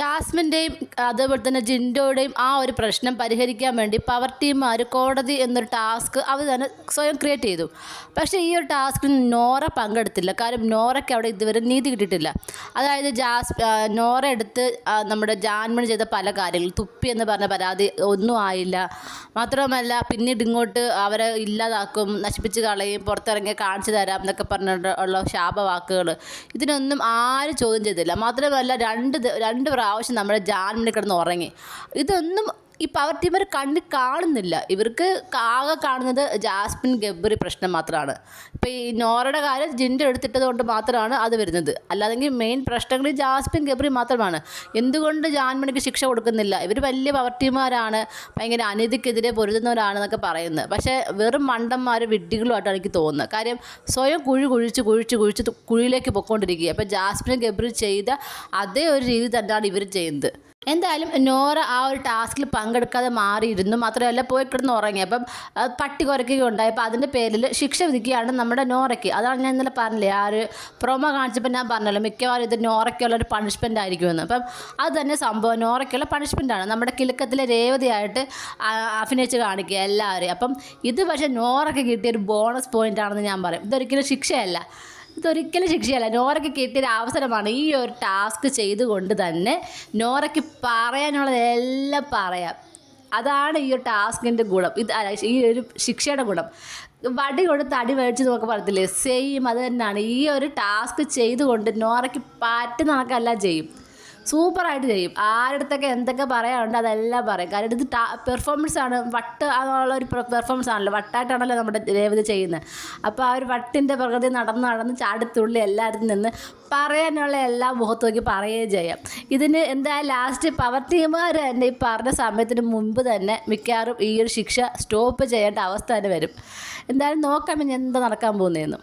ജാസ്മിൻ്റെയും അതേപോലെ തന്നെ ജിൻഡോയുടെയും ആ ഒരു പ്രശ്നം പരിഹരിക്കാൻ വേണ്ടി പവർ ടീമാർ കോടതി എന്നൊരു ടാസ്ക് അവർ തന്നെ സ്വയം ക്രിയേറ്റ് ചെയ്തു. പക്ഷേ ഈ ഒരു ടാസ്കിൽ നോറ പങ്കെടുത്തില്ല. കാര്യം നോറയ്ക്ക് അവിടെ ഇതുവരെ നീതി കിട്ടിയിട്ടില്ല. അതായത് നോറ എടുത്ത് നമ്മുടെ ജാൻമണി ചെയ്ത പല കാര്യങ്ങളും തുപ്പി എന്ന് പറഞ്ഞ പരാതി ഒന്നും ആയില്ല. മാത്രമല്ല പിന്നീട് ഇങ്ങോട്ട് അവരെ ഇല്ലാതാക്കും, നശിപ്പിച്ച് കളയും, പുറത്തിറങ്ങി കാണിച്ചു തരാം എന്നൊക്കെ പറഞ്ഞിട്ടുള്ള ശാപവാക്കുകൾ ഇതിനൊന്നും ആരും ചോദ്യം ചെയ്തില്ല. മാത്രമല്ല രണ്ട് പ്രാവശ്യം നമ്മുടെ ജാൻമണി കിടന്ന് ഉറങ്ങി. ഇതൊന്നും ഈ പവർ ടീമർ കണ്ണിൽ കാണുന്നില്ല. ഇവർക്ക് ആകെ കാണുന്നത് ജാസ്മിൻ ഗബ്രി പ്രശ്നം മാത്രമാണ്. ഇപ്പോൾ ഈ നോറയുടെ കാര്യം ജിൻഡോ എടുത്തിട്ടത് കൊണ്ട് മാത്രമാണ് അത് വരുന്നത്. അല്ലാതെങ്കിൽ മെയിൻ പ്രശ്നങ്ങൾ ഈ ജാസ്മിൻ ഗബ്രി മാത്രമാണ്. എന്തുകൊണ്ട് ജാൻമണിക്ക് ശിക്ഷ കൊടുക്കുന്നില്ല? ഇവർ വലിയ പവർ ടീമാരാണ്, ഭയങ്കര അനീതിക്കെതിരെ പൊരുതുന്നവരാണെന്നൊക്കെ പറയുന്നത്. പക്ഷേ വെറും മണ്ടന്മാർ വിഡ്ഢികളുമായിട്ടാണ് എനിക്ക് തോന്നുന്നത്. കാര്യം സ്വയം കുഴിച്ച് കുഴിയിലേക്ക് പൊയ്ക്കൊണ്ടിരിക്കുക. അപ്പോൾ ജാസ്മിൻ ഗബ്രി ചെയ്ത അതേ ഒരു രീതി തന്നെയാണ് ഇവർ ചെയ്യുന്നത്. എന്തായാലും നോറ ആ ഒരു ടാസ്കിൽ പങ്കെടുക്കാതെ മാറിയിരുന്നു. മാത്രമല്ല പോയി കിടന്ന് ഉറങ്ങി. അപ്പം പട്ടി കുരയ്ക്കുകയുണ്ടായി. അപ്പോൾ അതിൻ്റെ പേരിൽ ശിക്ഷ വിധിക്കുകയാണ് നമ്മുടെ നോറയ്ക്ക്. അതാണ് ഞാൻ ഇന്നലെ പറഞ്ഞില്ലേ, ആ ഒരു പ്രൊമോ കാണിച്ചപ്പോൾ ഞാൻ പറഞ്ഞല്ലോ മിക്കവാറും ഇത് നോറയ്ക്കുള്ളൊരു പണിഷ്മെൻ്റ് ആയിരിക്കുമെന്ന്. അപ്പം അത് തന്നെ സംഭവം നോറയ്ക്കുള്ള പണിഷ്മെൻ്റാണ്. നമ്മുടെ കിലുക്കത്തിലെ രേവതിയായിട്ട് അഭിനയിച്ച് കാണിക്കുക എല്ലാവരെയും. അപ്പം ഇത് പക്ഷേ നോറയ്ക്ക് കിട്ടിയൊരു ബോണസ് പോയിൻ്റ് ആണെന്ന് ഞാൻ പറയും. ഇതൊരിക്കലും ശിക്ഷയല്ല. നോറയ്ക്ക് കിട്ടിയൊരു അവസരമാണ്. ഈ ഒരു ടാസ്ക് ചെയ്തുകൊണ്ട് തന്നെ നോറയ്ക്ക് പറയാനുള്ളതെല്ലാം പറയാം. അതാണ് ഈ ഒരു ടാസ്കിൻ്റെ ഗുണം. ഈ ഒരു ശിക്ഷയുടെ ഗുണം. വടി കൊടുത്ത് അടി മേടിച്ച് നോക്കി പറയത്തില്ലേ, സെയിം അത് തന്നെയാണ്. ഈ ഒരു ടാസ്ക് ചെയ്തുകൊണ്ട് നോറയ്ക്ക് പറ്റുന്ന കണക്കെല്ലാം ചെയ്യും. സൂപ്പറായിട്ട് ചെയ്യും. ആരുടെടുത്തൊക്കെ എന്തൊക്കെ പറയാനുണ്ട് അതെല്ലാം പറയും. കാരണം ഇത് പെർഫോമൻസാണ്. വട്ട് എന്നുള്ളൊരു പെർഫോമൻസ് ആണല്ലോ, വട്ടായിട്ടാണല്ലോ നമ്മുടെ രേവതി ചെയ്യുന്നത്. അപ്പോൾ ആ ഒരു വട്ടിൻ്റെ പ്രകൃതി നടന്ന് ചാടിത്തുള്ളി എല്ലായിടത്തും നിന്ന് പറയാനുള്ള എല്ലാ മുഖത്ത് നോക്കി പറയുകയും ചെയ്യാം. ഇതിന് എന്തായാലും ലാസ്റ്റ് പവർ ടീമുകാർ തന്നെ ഈ പറഞ്ഞ സമയത്തിന് മുമ്പ് തന്നെ മിക്കവാറും ഈ ഒരു ശിക്ഷ സ്റ്റോപ്പ് ചെയ്യേണ്ട അവസ്ഥ തന്നെ വരും. എന്തായാലും നോക്കാം ഇനി എന്താ നടക്കാൻ പോകുന്നതെന്ന്.